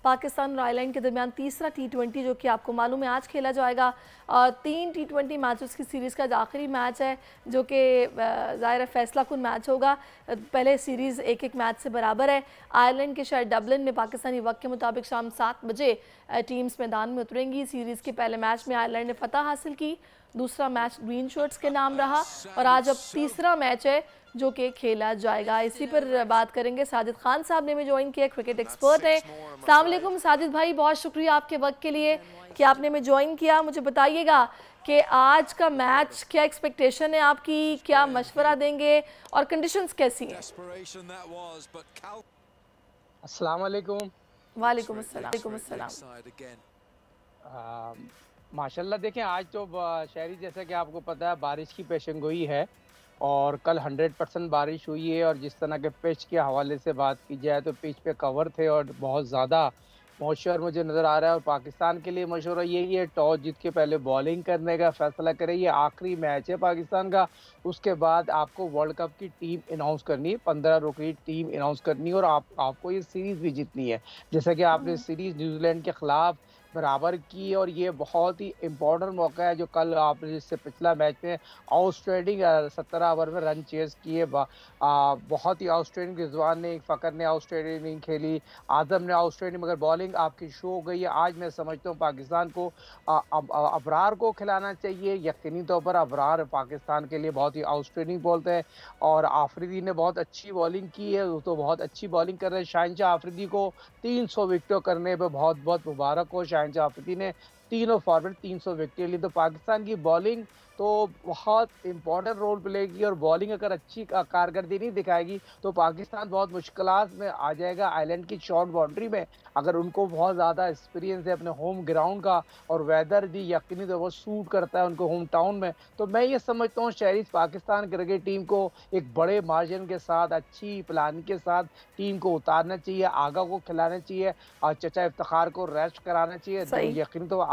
पाकिस्तान और आयरलैंड के दरमियान तीसरा T20 जो कि आपको मालूम है आज खेला जाएगा। 3 T20 मैचेस की सीरीज़ का आखिरी मैच है जो कि ज़ाहिर फैसला कुन मैच होगा। पहले सीरीज़ 1-1 मैच से बराबर है। आयरलैंड के शहर डबलिन में पाकिस्तानी वक्त के मुताबिक शाम 7 बजे टीम्स मैदान में उतरेंगी। सीरीज़ के पहले मैच में आयरलैंड ने फतह हासिल की, दूसरा मैच ग्रीन शर्ट्स के नाम रहा और आज अब तीसरा मैच है जो कि खेला जाएगा। इसी पर बात करेंगे। साजिद खान साहब ने भी ज्वाइन किया, क्रिकेट एक्सपर्ट हैं। अस्सलाम वालेकुम साजिद भाई, बहुत शुक्रिया आपके वक्त के लिए कि आपने में ज्वाइन किया। मुझे बताइएगा कि आज का मैच क्या एक्सपेक्टेशन है आपकी, क्या मशवरा देंगे और कंडीशंस कैसी हैं? अस्सलाम वालेकुम। वालेकुम अस्सलाम। माशाल्लाह देखें आज तो शहरी जैसा कि आपको पता है बारिश की पेशेंगोई है और कल 100% बारिश हुई है। और जिस तरह के पिच के हवाले से बात की जाए तो पिच पे कवर थे और बहुत ज़्यादा मौशर मुझे नज़र आ रहा है। और पाकिस्तान के लिए मशवरा यही है टॉस जीत के पहले बॉलिंग करने का फैसला करें। ये आखिरी मैच है पाकिस्तान का, उसके बाद आपको वर्ल्ड कप की टीम अनाउंस करनी है, 15 रुकनी टीम अनाउंस करनी है और आपको ये सीरीज़ भी जीतनी है। जैसा कि आपने सीरीज़ न्यूजीलैंड के ख़िलाफ़ बराबर की और ये बहुत ही इम्पोर्टेंट मौका है जो कल आपने जिससे पिछला मैच में आउटस्टैंडिंग 17 ओवर में रन चेज़ किए। बहुत ही आउटस्टैंडिंग रिजवान ने फ़कर ने आउटस्टैंडिंग खेली, आज़म ने आउटस्टैंडिंग, मगर बॉलिंग आपकी शो हो गई है। आज मैं समझता हूँ पाकिस्तान को अबरार को खिलाना चाहिए। यकीनी तौर पर अबरार पाकिस्तान के लिए बहुत ही आउटस्टैंडिंग बोलते हैं और आफरीदी ने बहुत अच्छी बॉलिंग की है, तो बहुत अच्छी बॉलिंग कर रहे हैं। शाहिनशाह आफरीदी को 300 विकेटों करने पर बहुत बहुत मुबारक हो। शाहिनशाह आफरीदी ने तीनों फॉर्मेट 300 विकेट ली। तो पाकिस्तान की बॉलिंग तो बहुत इंपॉर्टेंट रोल प्ले और बॉलिंग अगर अच्छी कारकर्दगी नहीं दिखाएगी तो पाकिस्तान बहुत मुश्किलात में आ जाएगा। आइलैंड की शॉर्ट बाउंड्री में अगर उनको बहुत ज़्यादा एक्सपीरियंस है अपने होम ग्राउंड का और वेदर भी यकीनी तौर पर सूट करता है उनको होम टाउन में, तो मैं ये समझता हूँ शहरी पाकिस्तान क्रिकेट टीम को एक बड़े मार्जिन के साथ अच्छी प्लानिंग के साथ टीम को उतारना चाहिए, आगा को खिलाना चाहिए और चचा इफ्तिखार को रेस्ट कराना चाहिए। यकीन तो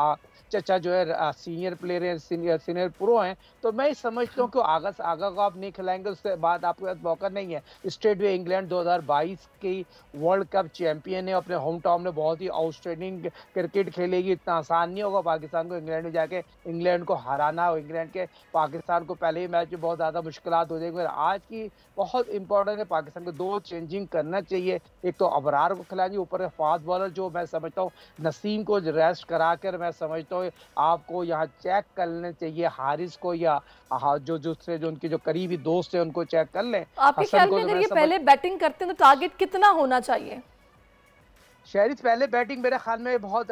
चचा जो है सीनियर प्लेयर है, सीनियर प्रो हैं, तो मैं समझता हूँ कि आगा से आगा को आप नहीं खिलाएंगे उसके बाद आपके पास मौका नहीं है। स्टेट वे इंग्लैंड 2022 की वर्ल्ड कप चैंपियन है, अपने होम टाउन में बहुत ही आउटस्टैंडिंग क्रिकेट खेलेगी। इतना आसान नहीं होगा पाकिस्तान को इंग्लैंड में जाके इंग्लैंड को हराना और इंग्लैंड के पाकिस्तान को पहले ही मैच में बहुत ज़्यादा मुश्किलात हो जाएगी। आज की बहुत इंपॉर्टेंट है, पाकिस्तान को 2 चेंजिंग करना चाहिए। एक तो अबरार को खिलानी, ऊपर फास्ट बॉलर जो मैं समझता हूँ नसीम को रेस्ट करा कर मैं समझता हूँ आपको यहाँ चेक कर लेना चाहिए हारिस को या जो दूसरे जो उनके जो करीबी दोस्त हैं उनको चेक कर लें। आपके ख्याल में अगर ये पहले बैटिंग करते हैं तो टारगेट कितना होना चाहिए? शहरी पहले बैटिंग मेरे ख्याल में बहुत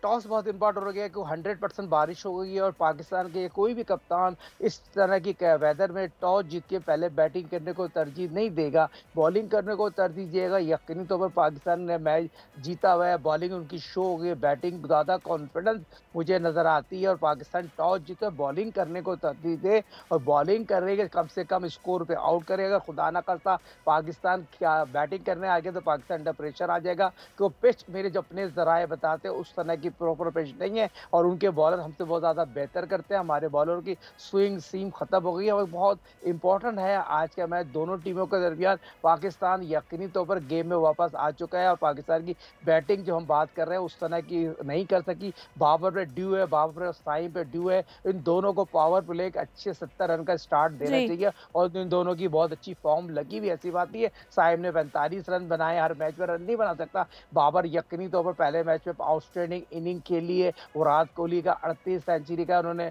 टॉस बहुत इंपॉर्टेंट हो गया कि 100% बारिश हो गई है और पाकिस्तान के कोई भी कप्तान इस तरह की वेदर में टॉस जीत के पहले बैटिंग करने को तरजीह नहीं देगा, बॉलिंग करने को तरजीह देगा। यकीनी तौर पर पाकिस्तान ने मैच जीता हुआ है, बॉलिंग उनकी शो हो गई, बैटिंग ज़्यादा कॉन्फिडेंस मुझे नज़र आती है और पाकिस्तान टॉस जीते बॉलिंग करने को तरजीह दे और बॉलिंग करने के कम से कम स्कोर पर आउट करेगा। खुदा ना करता पाकिस्तान क्या बैटिंग करने आ गया तो पाकिस्तान अंडर प्रेशर आ जाएगा। तो पिच मेरे जो अपने ज़राए बताते हैं उस तरह की प्रॉपर पिच नहीं है और उनके बॉलर हमसे बहुत ज़्यादा बेहतर करते हैं। हमारे बॉलर की स्विंग सीम ख़त्म हो गई है और बहुत इंपॉर्टेंट है आज का मैच दोनों टीमों के दरमियान। पाकिस्तान यकीनी तौर पर गेम में वापस आ चुका है और पाकिस्तान की बैटिंग जो हम बात कर रहे हैं उस तरह की नहीं कर सकी। बाबर पे ड्यू है, बाबर पे साइम पे ड्यू है। इन दोनों को पावर प्ले एक अच्छे 70 रन का स्टार्ट देना चाहिए और इन दोनों की बहुत अच्छी फॉर्म लगी हुई, ऐसी बात नहीं है साइम ने 45 रन बनाए, हर मैच में रन नहीं बना सकता। बाबर यकीनी तौर पर पहले मैच में आउटस्टैंडिंग इनिंग के लिए विराट कोहली का 38 सेंचुरी का उन्होंने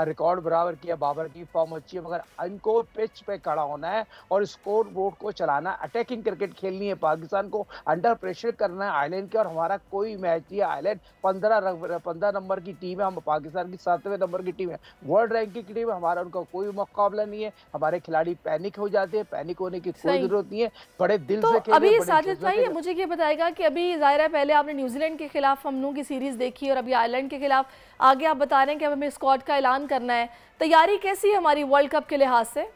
रिकॉर्ड बराबर किया। बाबर की फॉर्म अच्छी है मगर इनको पिच पे खड़ा होना है और स्कोर बोर्ड को चलाना, अटैकिंग क्रिकेट खेलनी है, पाकिस्तान को अंडर प्रेशर करना है आइलैंड के। और हमारा कोई मैच नहीं है, आइलैंड 15 नंबर की टीम है, हम पाकिस्तान की 7वें नंबर की टीम है, वर्ल्ड रैंकिंग की टीम है, हमारा उनका कोई मुकाबला नहीं है। हमारे खिलाड़ी पैनिक हो जाते हैं, पैनिक होने की कोई जरूरत नहीं है, बड़े दिल से खेलें। अभी साजिद भाई मुझे ये बताएगा कि अभी जाहिर है पहले आपने न्यूजीलैंड के खिलाफ हमनों की सीरीज देखी और अभी आयरलैंड के खिलाफ आगे आप बता रहे हैं कि हमें स्क्वाड का ऐलान करना है, तैयारी कैसी है हमारी वर्ल्ड कप के लिहाज से?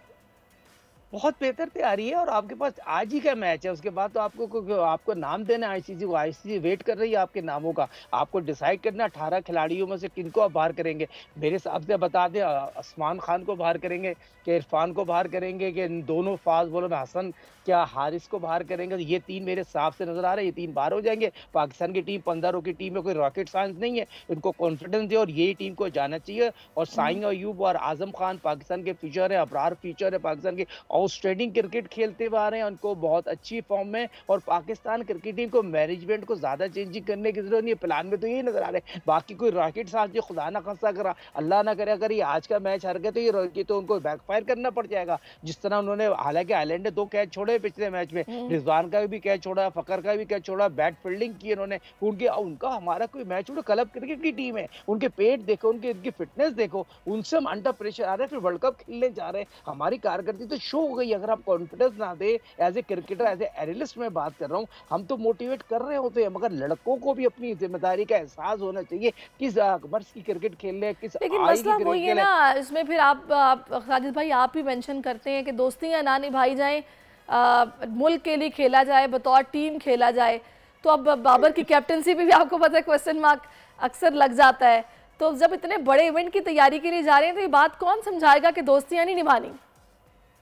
बहुत बेहतर तैयारी है और आपके पास आज ही का मैच है, उसके बाद तो आपको नाम देना है आईसीसी को। आईसीसी वेट कर रही है आपके नामों का। आपको डिसाइड करना 18 खिलाड़ियों में से किनको आप बाहर करेंगे। मेरे हिसाब से बता दें उस्मान खान को बाहर करेंगे, कि इरफान को बाहर करेंगे, कि इन दोनों फास्ट बॉलर में हसन क्या हारिस को बाहर करेंगे। तो ये 3 मेरे हिसाब से नजर आ रहे हैं, ये 3 बाहर हो जाएंगे। पाकिस्तान की टीम 15 की टीम में कोई रॉकेट साइंस नहीं है, इनको कॉन्फिडेंस है और यही टीम को जाना चाहिए। और साइंग अयूब और आजम खान पाकिस्तान के फ्यूचर है, अबरार फ्यूचर है पाकिस्तान के, आउटस्टैंडिंग क्रिकेट खेलते हुए आ रहे हैं, उनको बहुत अच्छी फॉर्म में। और पाकिस्तान क्रिकेट टीम को मैनेजमेंट को ज्यादा चेंजिंग करने की जरूरत नहीं है, प्लान में तो यही नजर आ रहे हैं। बाकी कोई रॉकेट साथ जो खुदा ना खासा करा, अल्लाह ना करे अगर ये आज का मैच हार गए तो ये तो उनको बैकफायर करना पड़ जाएगा। जिस तरह उन्होंने, हालांकि आयरलैंड ने 2 कैच छोड़े पिछले मैच में, रिजवान का भी कैच छोड़ा, फकर का भी कैच छोड़ा, बैट फील्डिंग की उन्होंने। उनका हमारा कोई मैच उनको, क्लब क्रिकेट की टीम है, उनके पेट देखो, उनकी फिटनेस देखो, उनसे हम अंडर प्रेशर आ रहे हैं, फिर वर्ल्ड कप खेलने जा रहे हैं। हमारी कारकर्दगी तो शो हो गई। अगर आप कॉन्फिडेंस ना दे, as a cricketer, as a analyst में बात कर रहा हूँ, हम तो मोटिवेट कर रहे होते हैं, मगर लड़कों को भी अपनी जिम्मेदारी का एहसास होना चाहिए, किस वर्ष की क्रिकेट खेलने, किस लेकिन मसला वही है ना, इसमें फिर आप साजिद भाई आप भी मेंशन करते हैं कि दोस्तियां ना निभाई जाएं, मुल्क के लिए खेला जाए, बतौर टीम खेला जाए। तो अब बाबर की कैप्टनसी पे भी आपको पता है क्वेश्चन मार्क अक्सर लग जाता है। तो जब इतने बड़े इवेंट की तैयारी के लिए जा रहे हैं तो ये बात कौन समझाएगा कि दोस्तियां नहीं निभानी?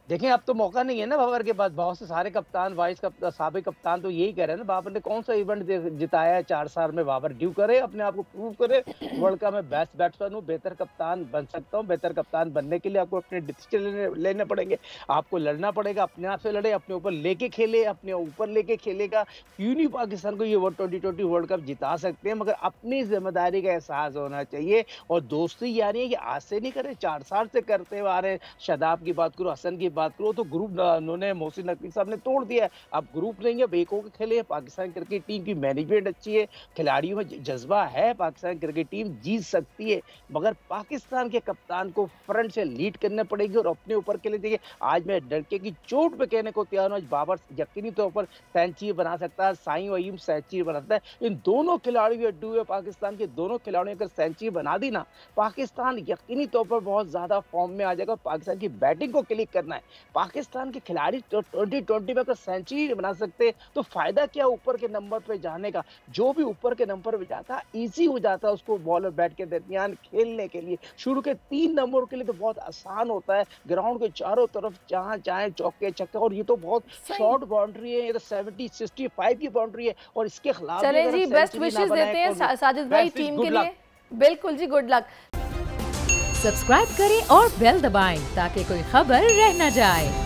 देखिए अब तो मौका नहीं है ना बाबर के पास। बहुत से सारे कप्तान, वाइस कप्तान, साबिक कप्तान तो यही कह रहे हैं ना, बाबर ने कौन सा इवेंट जिताया है 4 साल में। बाबर ड्यू करे, अपने आप को प्रूव करे, वर्ल्ड कप में बेस्ट बैट्समैन हूँ, बेहतर कप्तान बन सकता हूँ। बेहतर कप्तान बनने के लिए आपको अपने डिसीजन लेने पड़ेंगे, आपको लड़ना पड़ेगा, अपने आप से लड़े, अपने ऊपर लेके खेले, अपने ऊपर लेके खेलेगा। क्यों नहीं पाकिस्तान को ये 2020 वर्ल्ड कप जिता सकते हैं, मगर अपनी जिम्मेदारी का एहसास होना चाहिए। और दोस्ती यानी है कि आज से नहीं करे, 4 साल से करते हुए आ रहे हैं। शादाब की बात करो, हसन की बात करो, तो ग्रुप उन्होंने मोहसिन नकवी साहब ने तोड़ दिया है। अब ग्रुप नहीं है, एक होकर खेले। पाकिस्तान क्रिकेट टीम की मैनेजमेंट अच्छी है, खिलाड़ियों में जज्बा है, पाकिस्तान क्रिकेट टीम जीत सकती है, मगर पाकिस्तान के कप्तान को फ्रंट से लीड करना पड़ेगी और अपने ऊपर के लिए। देखिए आज मैं डरके की चोट पे कहने को तैयार हूं, आज बाबर यकीनी तौर पर सेंचुरी बना सकता है, साइं अयूब सेंचुरी बनाता है। इन दोनों खिलाड़ियों अड्डू है, पाकिस्तान के दोनों खिलाड़ियों अगर सेंचुरी बना दी ना, पाकिस्तान यकीनी तौर पर बहुत ज्यादा फॉर्म में आ जाएगा। पाकिस्तान की बैटिंग को क्लिक करना है। पाकिस्तान के खिलाड़ी 2020 में अगर सेंचुरी बना सकते तो फायदा क्या ऊपर के नंबर पे जाने का। जो भी ऊपर के नंबर पे जाता इजी हो जाता है उसको बॉल और बैट के दरमियान खेलने के लिए। शुरू के 3 नंबर के लिए तो बहुत आसान होता है, ग्राउंड के चारों तरफ जहां चाहे चौके छक्के, और ये तो बहुत शॉर्ट बाउंड्री है, ये तो 70-65 की बाउंड्री है। और इसके खिलाफ चले जी, बेस्ट विशेस देते हैं साजिद भाई टीम के लिए। बिल्कुल जी, गुड लक। सब्सक्राइब करें और बेल दबाएं ताकि कोई खबर रह न जाए।